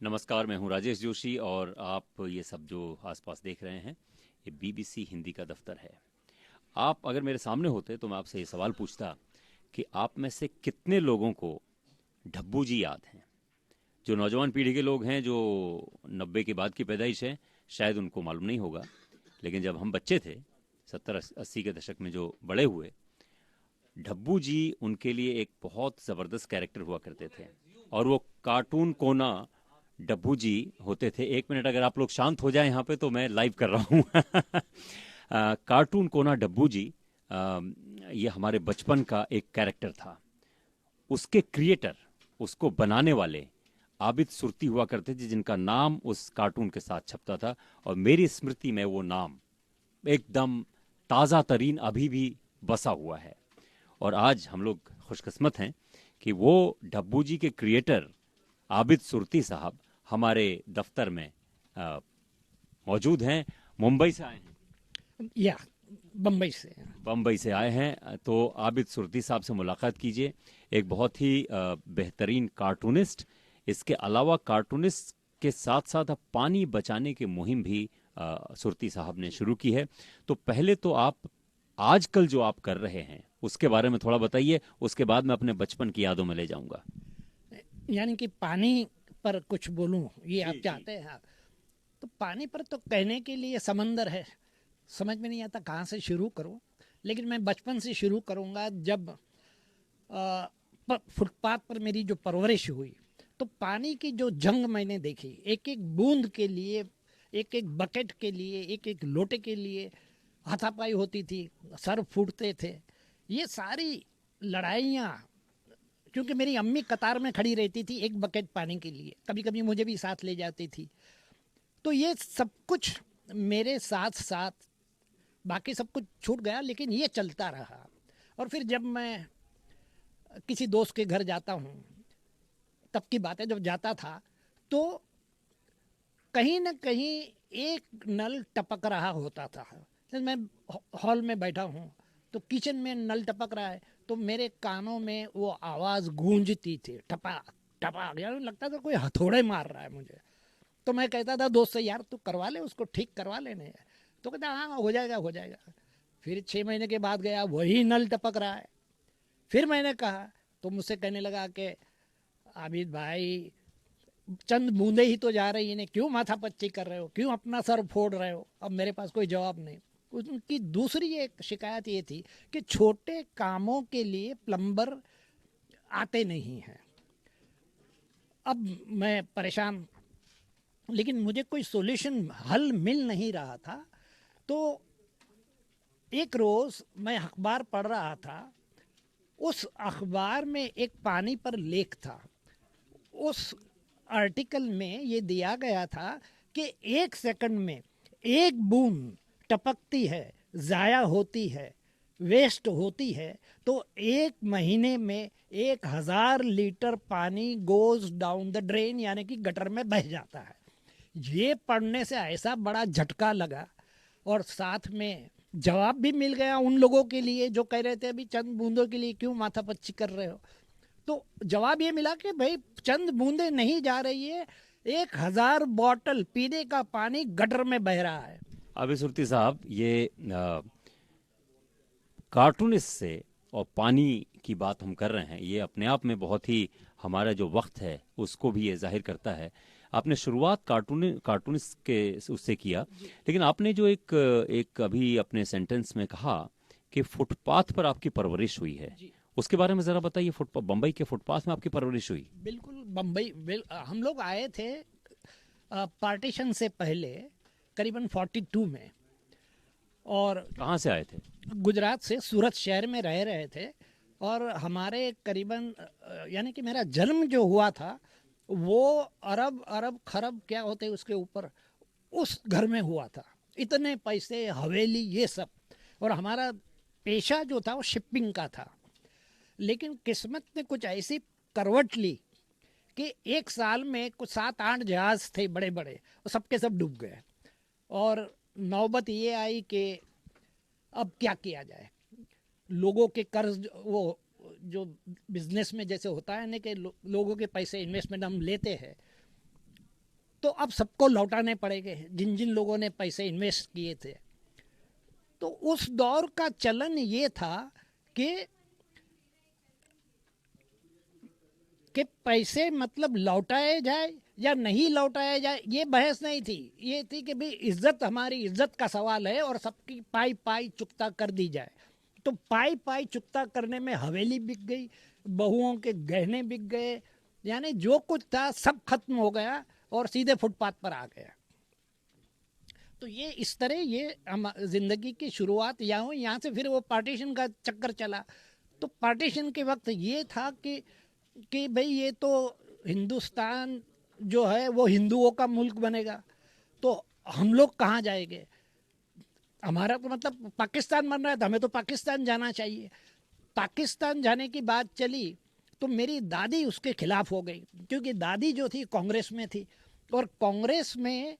नमस्कार, मैं हूं राजेश जोशी और आप ये सब जो आसपास देख रहे हैं ये बीबीसी हिंदी का दफ्तर है। आप अगर मेरे सामने होते तो मैं आपसे ये सवाल पूछता कि आप में से कितने लोगों को डब्बू जी याद हैं। जो नौजवान पीढ़ी के लोग हैं, जो 90 के बाद की पैदाइश है, शायद उनको मालूम नहीं होगा, लेकिन जब हम बच्चे थे 70-80 के दशक में जो बड़े हुए, डब्बू जी उनके लिए एक बहुत ज़बरदस्त कैरेक्टर हुआ करते थे। और वो कार्टून कोना डब्बू जी होते थे। एक मिनट अगर आप लोग शांत हो जाएं यहाँ पे तो मैं लाइव कर रहा हूँ। कार्टून कोना डब्बू जी, आ, ये हमारे बचपन का एक कैरेक्टर था। उसके क्रिएटर, उसको बनाने वाले आबिद सुरती हुआ करते थे, जिनका नाम उस कार्टून के साथ छपता था। और मेरी स्मृति में वो नाम एकदम ताज़ा तरीन अभी भी बसा हुआ है। और आज हम लोग खुशकिस्मत हैं कि वो डब्बू जी के क्रिएटर आबिद सुरती साहब हमारे दफ्तर में अ, मौजूद हैं। मुंबई से आए हैं। या बम्बई से। बम्बई से आए हैं तो आबिद सुरती साहब से मुलाकात कीजिए। एक बहुत ही बेहतरीन कार्टूनिस्ट। इसके अलावा कार्टूनिस्ट के साथ साथ अब पानी बचाने की मुहिम भी सुरती साहब ने शुरू की है। तो पहले तो आप आजकल जो आप कर रहे हैं उसके बारे में थोड़ा बताइए, उसके बाद मैं अपने बचपन की यादों में ले जाऊंगा। यानी कि पानी पर कुछ बोलूं, ये आप जी जी। चाहते हैं? हाँ। तो पानी पर तो कहने के लिए समंदर है, समझ में नहीं आता कहाँ से शुरू करूं। लेकिन मैं बचपन से शुरू करूंगा, जब फुटपाथ पर मेरी जो परवरिश हुई, तो पानी की जो जंग मैंने देखी, एक एक बूंद के लिए, एक एक बकेट के लिए, एक एक लोटे के लिए हाथापाई होती थी, सर फूटते थे। ये सारी लड़ाइयाँ, क्योंकि मेरी अम्मी कतार में खड़ी रहती थी एक बकेट पानी के लिए, कभी कभी मुझे भी साथ ले जाती थी। तो ये सब कुछ मेरे साथ साथ बाकी सब कुछ छूट गया, लेकिन ये चलता रहा। और फिर जब मैं किसी दोस्त के घर जाता हूँ, तब की बात है, जब जाता था तो कहीं न कहीं एक नल टपक रहा होता था। जैसे मैं हॉल में बैठा हूँ तो किचन में नल टपक रहा है, तो मेरे कानों में वो आवाज़ गूंजती थी, टपक टपक, यार लगता था कोई हथौड़े मार रहा है मुझे। तो मैं कहता था दोस्त से, यार तू करवा ले, उसको ठीक करवा लेने। तो कहता हाँ हो जाएगा हो जाएगा। फिर 6 महीने के बाद गया, वही नल टपक रहा है। फिर मैंने कहा, तो मुझसे कहने लगा कि आबिद भाई, चंद बूंदे ही तो जा रही है, क्यों माथा पच्ची कर रहे हो, क्यों अपना सर फोड़ रहे हो? अब मेरे पास कोई जवाब नहीं। उनकी दूसरी एक शिकायत ये थी कि छोटे कामों के लिए प्लम्बर आते नहीं हैं। अब मैं परेशान, लेकिन मुझे कोई सॉल्यूशन हल मिल नहीं रहा था। तो एक रोज़ मैं अखबार पढ़ रहा था, उस अखबार में एक पानी पर लेख था। उस आर्टिकल में ये दिया गया था कि 1 सेकंड में एक बूंद टपकती है, ज़ाया होती है, वेस्ट होती है, तो 1 महीने में 1000 लीटर पानी गोज डाउन द ड्रेन, यानी कि गटर में बह जाता है। ये पढ़ने से ऐसा बड़ा झटका लगा, और साथ में जवाब भी मिल गया उन लोगों के लिए जो कह रहे थे अभी चंद बूंदों के लिए क्यों माथापच्ची कर रहे हो। तो जवाब ये मिला कि भाई चंद बूंदे नहीं जा रही है, 1000 बॉटल पीने का पानी गटर में बह रहा है। आबिद सुरती साहब, ये कार्टूनिस्ट से और पानी की बात हम कर रहे हैं, ये अपने आप में बहुत ही हमारा जो वक्त है उसको भी ये जाहिर करता है। आपने शुरुआत कार्टूनिस्ट के उससे किया, लेकिन आपने जो एक एक अभी अपने सेंटेंस में कहा कि फुटपाथ पर आपकी परवरिश हुई है, जी उसके बारे में ज़रा बताइए। फुटपाथ, बम्बई के फुटपाथ में आपकी परवरिश हुई? बिल्कुल। हम लोग आए थे पार्टीशन से पहले, करीबन 42 में। और कहाँ से आए थे? गुजरात से, सूरत शहर में रह रहे थे। और हमारे करीबन यानी कि मेरा जन्म जो हुआ था वो अरब अरब खरब क्या होते उसके ऊपर, उस घर में हुआ था। इतने पैसे, हवेली, ये सब। और हमारा पेशा जो था वो शिपिंग का था। लेकिन किस्मत ने कुछ ऐसी करवट ली कि एक साल में कुछ 7-8 जहाज थे बड़े बड़े, और सबके सब डूब गए। और नौबत ये आई कि अब क्या किया जाए। लोगों के कर्ज, वो जो बिजनेस में जैसे होता है ना कि लोगों के पैसे इन्वेस्टमेंट हम लेते हैं, तो अब सबको लौटाने पड़ेंगे जिन जिन लोगों ने पैसे इन्वेस्ट किए थे। तो उस दौर का चलन ये था कि पैसे मतलब लौटाए जाए या नहीं लौटाया जाए, ये बहस नहीं थी। ये थी कि भाई इज्जत, हमारी इज्जत का सवाल है और सबकी पाई पाई चुकता कर दी जाए। तो पाई पाई चुकता करने में हवेली बिक गई, बहुओं के गहने बिक गए, यानी जो कुछ था सब खत्म हो गया और सीधे फुटपाथ पर आ गया। तो ये इस तरह ये जिंदगी की शुरुआत यहाँ हुई। यहाँ से फिर वो पार्टीशन का चक्कर चला। तो पार्टीशन के वक्त ये था कि भाई ये तो हिंदुस्तान जो है वो हिंदुओं का मुल्क बनेगा, तो हम लोग कहाँ जाएंगे? हमारा तो मतलब पाकिस्तान बन रहा है तो हमें तो पाकिस्तान जाना चाहिए। पाकिस्तान जाने की बात चली तो मेरी दादी उसके खिलाफ हो गई, क्योंकि दादी जो थी कांग्रेस में थी, और कांग्रेस में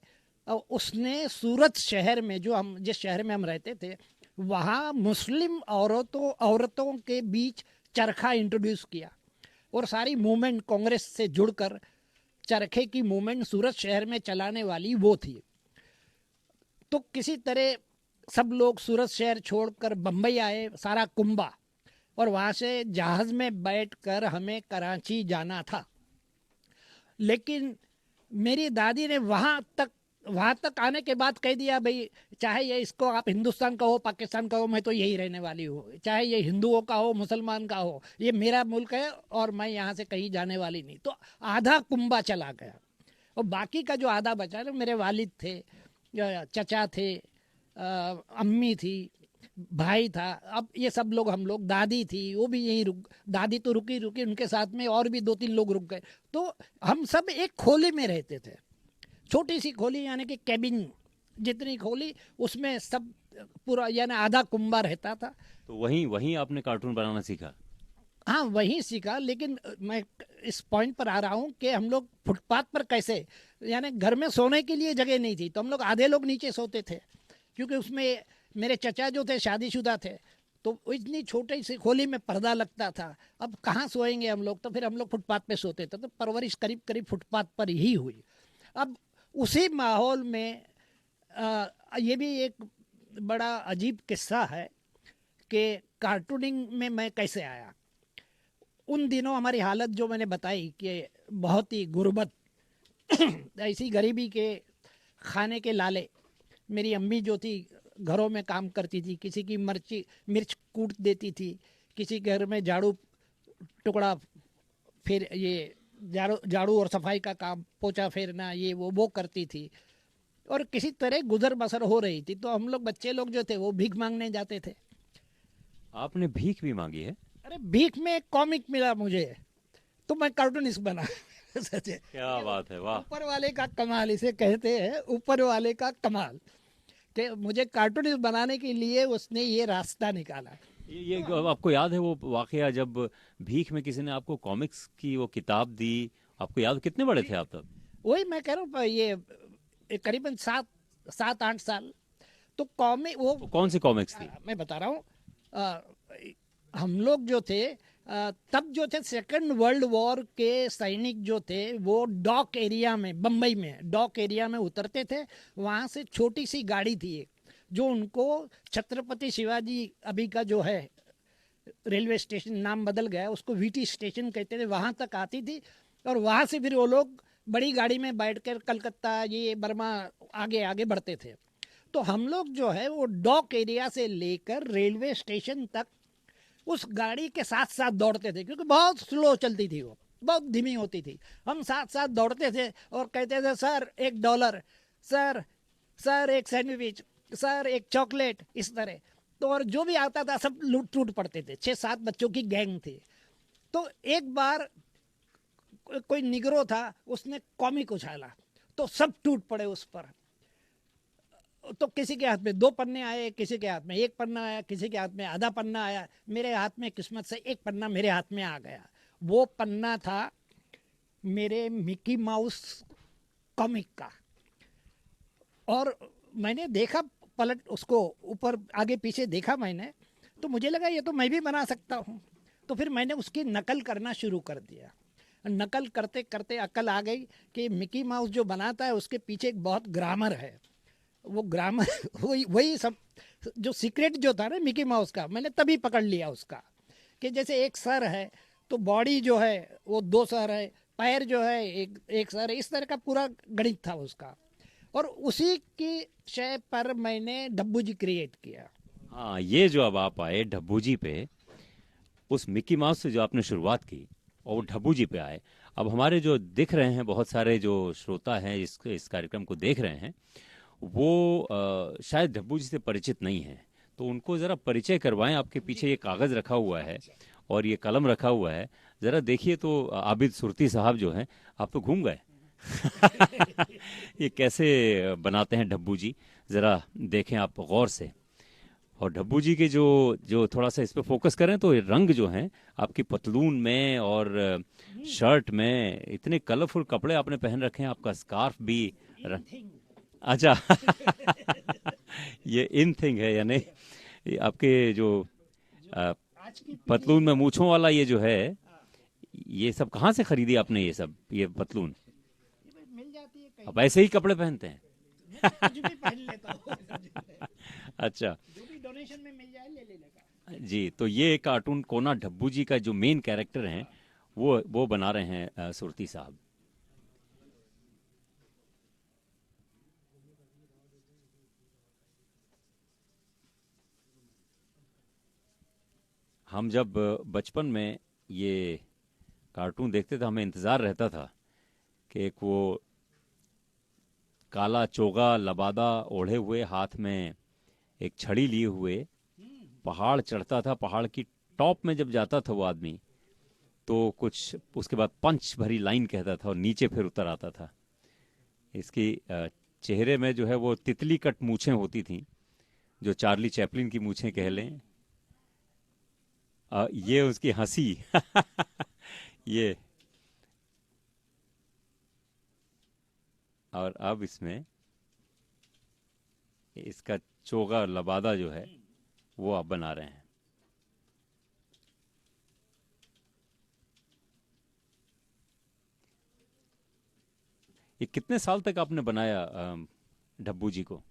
उसने सूरत शहर में, जो हम जिस शहर में हम रहते थे, वहाँ मुस्लिम औरतों के बीच चरखा इंट्रोड्यूस किया और सारी मूवमेंट कांग्रेस से जुड़कर चरखे की मूवमेंट सूरत शहर में चलाने वाली वो थी। तो किसी तरह सब लोग सूरत शहर छोड़कर बम्बई आए, सारा कुंबा, और वहाँ से जहाज में बैठकर हमें कराची जाना था। लेकिन मेरी दादी ने वहाँ तक आने के बाद कह दिया, भाई चाहे ये इसको आप हिंदुस्तान का हो पाकिस्तान का हो, मैं तो यही रहने वाली हूँ, चाहे ये हिंदुओं का हो मुसलमान का हो, ये मेरा मुल्क है और मैं यहाँ से कहीं जाने वाली नहीं। तो आधा कुंबा चला गया और बाकी का जो आधा बचा ना, मेरे वालिद थे, चचा थे, अम्मी थी, भाई था, अब ये सब लोग, हम लोग, दादी थी वो भी यहीं दादी तो रुकी, उनके साथ में और भी 2-3 लोग रुक गए। तो हम सब एक खोली में रहते थे, छोटी सी खोली, यानी कि कैबिन जितनी खोली, उसमें सब पूरा यानी आधा कुंबा रहता था। तो वहीं आपने कार्टून बनाना सीखा? हाँ वहीं सीखा, लेकिन मैं इस पॉइंट पर आ रहा हूँ कि हम लोग फुटपाथ पर कैसे, यानी घर में सोने के लिए जगह नहीं थी तो हम लोग आधे लोग नीचे सोते थे, क्योंकि उसमें मेरे चचा जो थे शादीशुदा थे, तो इतनी छोटी सी खोली में पर्दा लगता था, अब कहाँ सोएंगे हम लोग, तो फिर हम लोग फुटपाथ पे सोते थे। तो परवरिश करीब करीब फुटपाथ पर ही हुई। अब उसी माहौल में ये भी एक बड़ा अजीब किस्सा है कि कार्टूनिंग में मैं कैसे आया। उन दिनों हमारी हालत जो मैंने बताई कि बहुत ही गुर्बत, ऐसी गरीबी के खाने के लाले। मेरी अम्मी जो थी घरों में काम करती थी, किसी की मिर्च कूट देती थी, किसी घर में झाड़ू टुकड़ा, फिर ये झाड़ू और सफाई का काम, पोछा फेरना, ये वो करती थी, और किसी तरह गुजर बसर हो रही थी। तो हम लोग बच्चे लोग जो थे वो भीख मांगने जाते थे। आपने भीख भी मांगी है? अरे भीख में एक कॉमिक मिला मुझे, तो मैं कार्टूनिस्ट बना। सचे, क्या बात है, वाह। ऊपर वाले का कमाल इसे कहते हैं, ऊपर वाले का कमाल, कि मुझे कार्टूनिस्ट बनाने के लिए उसने ये रास्ता निकाला। ये आपको याद है वो वाकया जब भीख में किसी ने आपको कॉमिक्स की वो किताब दी? आपको याद, कितने बड़े थे आप तब? वही मैं कह रहा हूँ, ये करीबन 7-8 साल। तो कॉमिक वो कौन सी कॉमिक्स थी? मैं बता रहा हूँ, हम लोग जो थे तब जो थे सेकंड वर्ल्ड वॉर के सैनिक जो थे वो डॉक एरिया में, बम्बई में डॉक एरिया में उतरते थे। वहाँ से छोटी सी गाड़ी थी एक, जो उनको छत्रपति शिवाजी, अभी का जो है रेलवे स्टेशन नाम बदल गया, उसको वीटी स्टेशन कहते थे, वहाँ तक आती थी। और वहाँ से फिर वो लोग बड़ी गाड़ी में बैठकर कलकत्ता, ये बर्मा, आगे आगे बढ़ते थे। तो हम लोग जो है वो डॉक एरिया से लेकर रेलवे स्टेशन तक उस गाड़ी के साथ साथ दौड़ते थे, क्योंकि बहुत स्लो चलती थी, वो बहुत धीमी होती थी। हम साथ साथ दौड़ते थे और कहते थे, सर $1, सर एक सैंडविच, सर एक चॉकलेट, इस तरह। तो और जो भी आता था सब लूट टूट पड़ते थे। 6-7 बच्चों की गैंग थी। तो एक बार कोई निगरो था, उसने कॉमिक उछाला तो सब टूट पड़े उस पर। तो किसी के हाथ में 2 पन्ने आए, किसी के हाथ में 1 पन्ना आया, किसी के हाथ में आधा पन्ना आया। मेरे हाथ में किस्मत से 1 पन्ना मेरे हाथ में आ गया। वो पन्ना था मेरे मिकी माउस कॉमिक का। और मैंने देखा, पलट उसको ऊपर आगे पीछे देखा मैंने, तो मुझे लगा ये तो मैं भी बना सकता हूँ। तो फिर मैंने उसकी नकल करना शुरू कर दिया। नकल करते करते अकल आ गई कि मिकी माउस जो बनाता है उसके पीछे एक बहुत ग्रामर है। वो ग्रामर वही वही सब जो सीक्रेट जो था ना मिकी माउस का, मैंने तभी पकड़ लिया उसका, कि जैसे एक सर है तो बॉडी जो है वो दो सर है, पैर जो है एक एक सर है, इस तरह का पूरा गणित था उसका। और उसी की शय पर मैंने डब्बू जी क्रिएट किया। हाँ, ये जो अब आप आए डब्बू जी पे, उस मिक्की माउस से जो आपने शुरुआत की और वो डब्बू जी पे आए, अब हमारे जो दिख रहे हैं बहुत सारे जो श्रोता हैं इस कार्यक्रम को देख रहे हैं, वो शायद डब्बू जी से परिचित नहीं हैं, तो उनको ज़रा परिचय करवाएं। आपके पीछे ये कागज़ रखा हुआ है और ये कलम रखा हुआ है, ज़रा देखिए तो आबिद सुरती साहब जो हैं, आप तो घूम गए। ये कैसे बनाते हैं डब्बू जी, ज़रा देखें आप गौर से। और डब्बू जी के जो जो थोड़ा सा इस पे फोकस करें तो ये रंग जो हैं आपकी पतलून में और शर्ट में, इतने कलरफुल कपड़े आपने पहन रखे हैं, आपका स्कार्फ भी अच्छा। ये इन थिंग है, यानी ये आपके जो अ, पतलून में मूछों वाला ये जो है, ये सब कहाँ से खरीदी आपने ये सब, ये पतलून? मिल जाती है कहीं, आप ऐसे ही कपड़े पहनते हैं? मैं तो कुछ भी पहन लेता हूँ। अच्छा जो भी डोनेशन में मिल जाए ले लेने का। जी, तो ये कार्टून कोना डब्बू जी का जो मेन कैरेक्टर हैं वो बना रहे हैं सुरती साहब। हम जब बचपन में ये कार्टून देखते थे, हमें इंतज़ार रहता था कि एक वो काला चोगा लबादा ओढ़े हुए, हाथ में एक छड़ी लिए हुए पहाड़ चढ़ता था। पहाड़ की टॉप में जब जाता था वो आदमी, तो कुछ उसके बाद पंच भरी लाइन कहता था और नीचे फिर उतर आता था। इसकी चेहरे में जो है वो तितली कट मूछें होती थीं, जो चार्ली चैपलिन की मूछें कह लें। ये उसकी हंसी। ये, और अब इसमें इसका चोगा लबादा जो है वो आप बना रहे हैं। ये कितने साल तक आपने बनाया डब्बू जी को?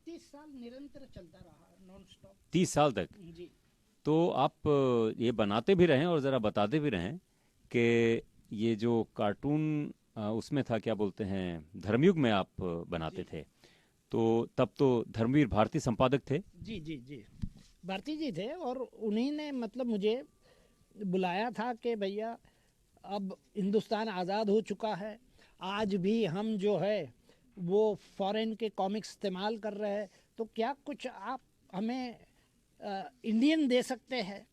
30 साल निरंतर चलता रहा, नॉन स्टॉप। 30 साल तक? जी। तो आप ये बनाते भी रहें और ज़रा बताते भी रहें कि ये जो कार्टून उसमें था, क्या बोलते हैं, धर्मयुग में आप बनाते थे, तो तब तो धर्मवीर भारती संपादक थे। जी जी जी, भारती जी थे, और उन्हीं ने मतलब मुझे बुलाया था कि भैया अब हिंदुस्तान आज़ाद हो चुका है, आज भी हम जो है वो फॉरेन के कॉमिक्स इस्तेमाल कर रहे हैं, तो क्या कुछ आप हमें इंडियन दे सकते हैं।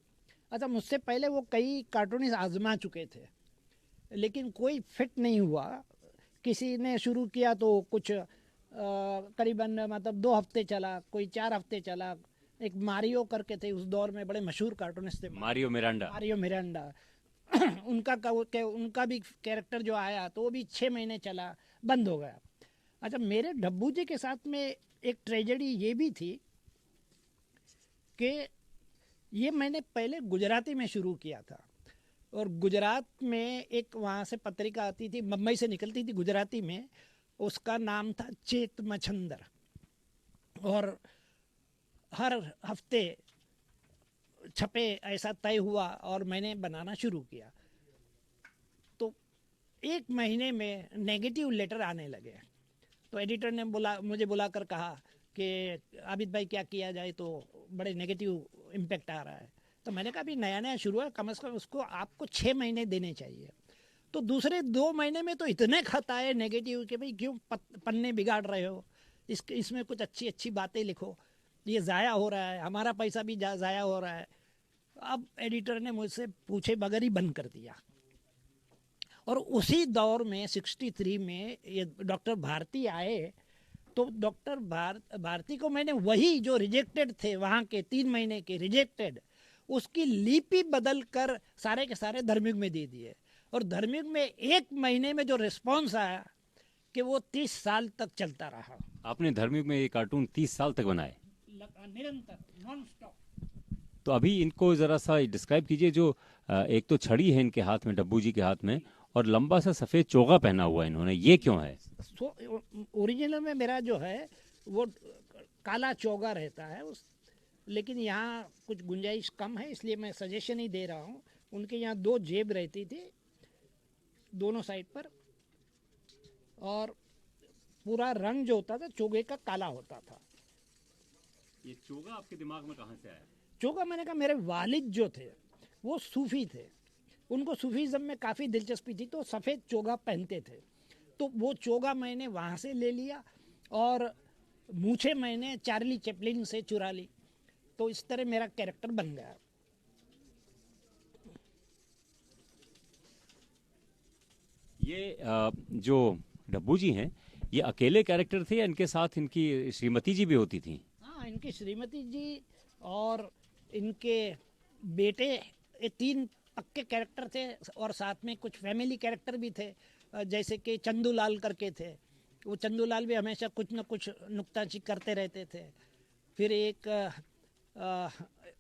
अच्छा, मुझसे पहले वो कई कार्टूनिस्ट आजमा चुके थे, लेकिन कोई फिट नहीं हुआ। किसी ने शुरू किया तो कुछ करीबन मतलब 2 हफ्ते चला, कोई 4 हफ्ते चला। एक मारियो करके थे उस दौर में, बड़े मशहूर कार्टूनिस्ट थे, मारियो मिरांडा। Mario Miranda. उनका भी कैरेक्टर जो आया तो वो भी 6 महीने चला, बंद हो गया। अच्छा, मेरे डब्बू जी के साथ में एक ट्रेजेडी ये भी थी कि ये मैंने पहले गुजराती में शुरू किया था, और गुजरात में एक वहाँ से पत्रिका आती थी, मुंबई से निकलती थी गुजराती में, उसका नाम था चेत मछंदर, और हर हफ्ते छपे ऐसा तय हुआ और मैंने बनाना शुरू किया। तो 1 महीने में नेगेटिव लेटर आने लगे, तो एडिटर ने मुझे बुलाकर कहा कि आबिद भाई क्या किया जाए, तो बड़े नेगेटिव इम्पेक्ट आ रहा है। तो मैंने कहा अभी नया नया शुरू है, कम से कम उसको आपको 6 महीने देने चाहिए। तो दूसरे 2 महीने में तो इतने खत आए नेगेटिव कि भाई क्यों पन्ने बिगाड़ रहे हो, इसमें कुछ अच्छी अच्छी बातें लिखो, ये ज़ाया हो रहा है, हमारा पैसा भी ज़ाया हो रहा है। अब एडिटर ने मुझसे पूछे बगैर ही बंद कर दिया। और उसी दौर में 63 में ये डॉक्टर भारती आए, तो डॉक्टर भारती को मैंने वही जो रिजेक्टेड थे वहाँ के 3 महीने के रिजेक्टेड, उसकी लिपि बदल कर सारे के सारे धर्मयुग में दे दिए। और धर्मयुग में 1 महीने में जो रिस्पॉन्स आया कि वो 30 साल तक चलता रहा। आपने धर्मयुग में ये कार्टून 30 साल तक बनाए? निरंतर, नॉन स्टॉप। तो अभी इनको ज़रा सा डिस्क्राइब कीजिए। जो एक तो छड़ी है इनके हाथ में, डब्बू जी के हाथ में, और लंबा सा सफ़ेद चोगा पहना हुआ है इन्होंने, ये क्यों है? ओरिजिनल में मेरा जो है वो काला चोगा रहता है लेकिन यहाँ कुछ गुंजाइश कम है, इसलिए मैं सजेशन ही दे रहा हूँ। उनके यहाँ 2 जेब रहती थी दोनों साइड पर, और पूरा रंग जो होता था चोगे का काला होता था। ये चोगा आपके दिमाग में कहाँ से आया? चोगा, मैंने कहा मेरे वालिद जो थे वो सूफी थे, उनको सूफीज़म में काफ़ी दिलचस्पी थी, तो सफ़ेद चोगा पहनते थे। तो वो चोगा मैंने वहाँ से ले लिया और मूछें मैंने चार्ली चैपलिन से चुरा ली, तो इस तरह मेरा कैरेक्टर बन गया। ये जो डब्बू जी हैं, ये अकेले कैरेक्टर थे या इनके साथ इनकी श्रीमती जी भी होती थी? हाँ, इनकी श्रीमती जी और इनके बेटे, ये 3 पक्के कैरेक्टर थे, और साथ में कुछ फैमिली कैरेक्टर भी थे, जैसे कि चंदूलाल करके थे। वो चंदूलाल भी हमेशा कुछ न कुछ नुक्ताची करते रहते थे। फिर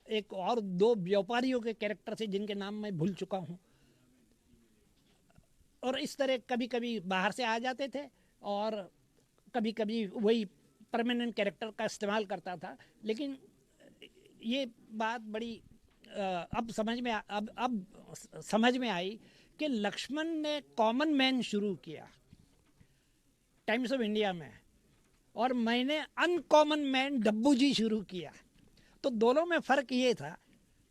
एक और 2 व्यापारियों के कैरेक्टर थे जिनके नाम मैं भूल चुका हूँ, और इस तरह कभी कभी बाहर से आ जाते थे और कभी कभी वही परमानेंट कैरेक्टर का इस्तेमाल करता था। लेकिन ये बात बड़ी अब समझ में आई कि लक्ष्मण ने कॉमन मैन शुरू किया टाइम्स ऑफ इंडिया में, और मैंने अनकॉमन मैन डब्बू जी शुरू किया। तो दोनों में फ़र्क ये था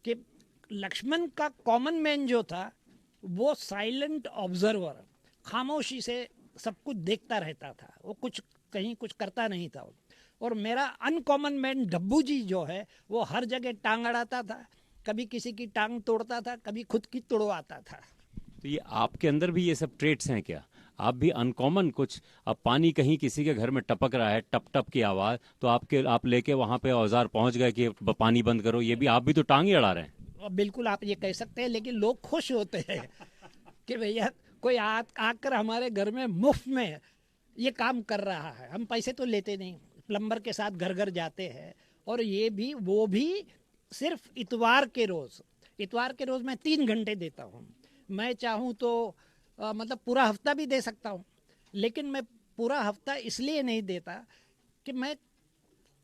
कि लक्ष्मण का कॉमन मैन जो था वो साइलेंट ऑब्जर्वर, खामोशी से सब कुछ देखता रहता था, वो कहीं कुछ करता नहीं था। और मेरा अनकॉमन मैन डब्बू जी जो है वो हर जगह टांग अड़ाता था, कभी किसी की टांग तोड़ता था, कभी खुद की तोड़वाता था। तो ये आपके अंदर भी ये सब ट्रेट्स हैं क्या? आप भी अनकॉमन कुछ, अब पानी कहीं किसी के घर में टपक रहा है, टप टप की आवाज़, तो आप लेके वहाँ पे औजार पहुँच गए कि पानी बंद करो, ये भी आप भी तो टांग ही अड़ा रहे हैं। बिल्कुल आप ये कह सकते हैं, लेकिन लोग खुश होते हैं कि भैया कोई आकर हमारे घर में मुफ्त में ये काम कर रहा है। हम पैसे तो लेते नहीं, प्लम्बर के साथ घर घर जाते हैं, और वो भी सिर्फ इतवार के रोज़ मैं 3 घंटे देता हूँ। मैं चाहूँ तो मतलब पूरा हफ्ता भी दे सकता हूँ, लेकिन मैं पूरा हफ्ता इसलिए नहीं देता कि मैं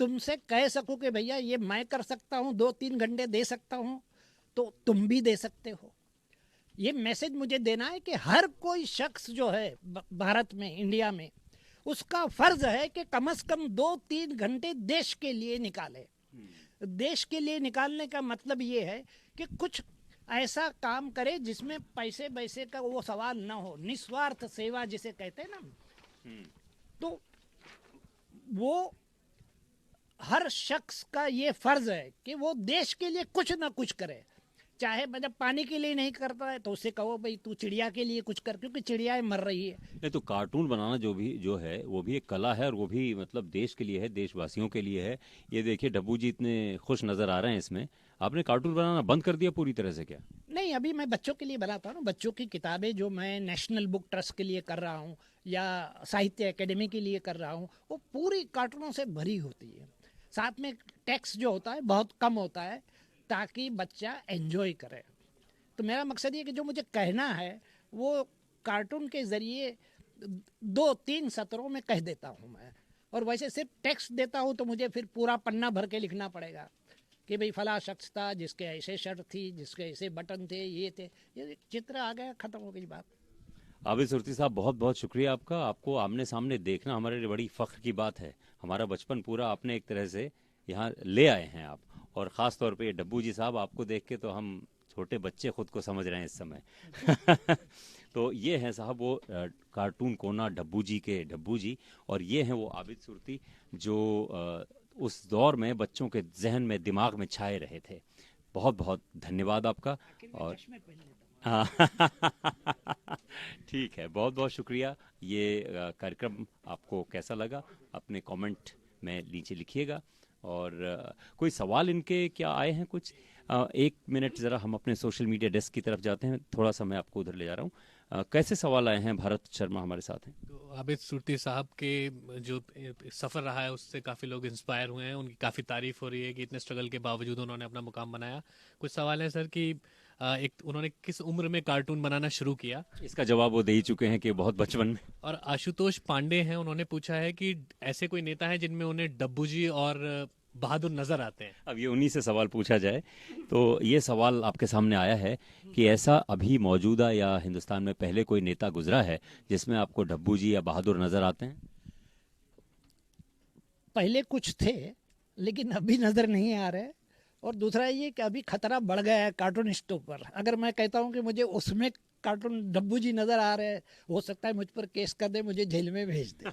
तुमसे कह सकूँ कि भैया ये मैं कर सकता हूँ, 2-3 घंटे दे सकता हूँ, तो तुम भी दे सकते हो। ये मैसेज मुझे देना है कि हर कोई शख्स जो है भारत में, इंडिया में, उसका फर्ज है कि कम से कम 2-3 घंटे देश के लिए निकाले। देश के लिए निकालने का मतलब ये है कि कुछ ऐसा काम करे जिसमें पैसे वैसे का वो सवाल ना हो, निस्वार्थ सेवा जिसे कहते हैं ना। तो वो हर शख्स का ये फर्ज है कि वो देश के लिए कुछ ना कुछ करे, चाहे मतलब पानी के लिए नहीं करता है तो उससे कहो भाई तू चिड़िया के लिए कुछ कर, क्योंकि चिड़ियाएं मर रही है। नहीं तो कार्टून बनाना जो है वो भी एक कला है, और वो भी मतलब देश के लिए है, देशवासियों के लिए है। ये देखिए डब्बू जी इतने खुश नज़र आ रहे हैं इसमें। आपने कार्टून बनाना बंद कर दिया पूरी तरह से क्या? नहीं, अभी मैं बच्चों के लिए बनाता हूँ। बच्चों की किताबें जो मैं नेशनल बुक ट्रस्ट के लिए कर रहा हूँ या साहित्य अकेडमी के लिए कर रहा हूँ, वो पूरी कार्टूनों से भरी होती है। साथ में टेक्स्ट जो होता है बहुत कम होता है, ताकि बच्चा एंजॉय करे। तो मेरा मकसद ये कि जो मुझे कहना है वो कार्टून के ज़रिए 2-3 सत्रों में कह देता हूँ मैं। और वैसे सिर्फ टेक्स्ट देता हूँ तो मुझे फिर पूरा पन्ना भर के लिखना पड़ेगा कि भाई फला शख्स था जिसके ऐसे शर्ट थी, जिसके ऐसे बटन थे, ये थे, ये चित्र आ गया, ख़त्म हो गई बात। आबिद सुरती साहब, बहुत बहुत शुक्रिया आपका। आपको आमने सामने देखना हमारे लिए बड़ी फ़ख्र की बात है। हमारा बचपन पूरा आपने एक तरह से यहाँ ले आए हैं आप, और ख़ास तौर पे ये डब्बू जी साहब, आपको देख के तो हम छोटे बच्चे खुद को समझ रहे हैं इस समय। तो ये हैं साहब वो कार्टून कोना डब्बू जी के डब्बू जी, और ये हैं वो आबिद सुरती जो उस दौर में बच्चों के जहन में, दिमाग में छाए रहे थे। बहुत बहुत धन्यवाद आपका। और ठीक है, बहुत बहुत शुक्रिया। ये कार्यक्रम आपको कैसा लगा अपने कमेंट में नीचे लिखिएगा। और कोई सवाल इनके क्या आए हैं कुछ? 1 मिनट ज़रा हम अपने सोशल मीडिया डेस्क की तरफ जाते हैं, थोड़ा सा मैं आपको उधर ले जा रहा हूँ। कैसे सवाल आए हैं? भारत शर्मा हमारे साथ हैं। तो आबिद सुरती साहब के जो सफ़र रहा है उससे काफ़ी लोग इंस्पायर हुए हैं, उनकी काफ़ी तारीफ़ हो रही है कि इतने स्ट्रगल के बावजूद उन्होंने अपना मुकाम बनाया। कुछ सवाल है सर कि एक उन्होंने किस उम्र में कार्टून बनाना शुरू किया। इसका जवाब वो दे ही चुके हैं कि बहुत बचपन में। और आशुतोष पांडे हैं, उन्होंने पूछा है कि ऐसे कोई नेता है जिनमें उन्हें डब्बू जी और बहादुर नजर आते हैं। अब ये उन्हीं से सवाल पूछा जाए तो ये सवाल आपके सामने आया है कि ऐसा अभी मौजूदा या हिंदुस्तान में पहले कोई नेता गुजरा है जिसमें आपको डब्बू जी या बहादुर नजर आते हैं? पहले कुछ थे लेकिन अभी नज़र नहीं आ रहे। और दूसरा ये कि अभी खतरा बढ़ गया है कार्टूनिस्टों पर। अगर मैं कहता हूँ कि मुझे उसमें कार्टून डब्बू जी नज़र आ रहे हैं, हो सकता है मुझ पर केस कर दे, मुझे जेल में भेज दे।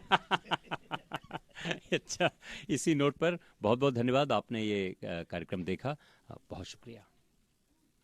अच्छा, इसी नोट पर बहुत बहुत धन्यवाद, आपने ये कार्यक्रम देखा, बहुत शुक्रिया।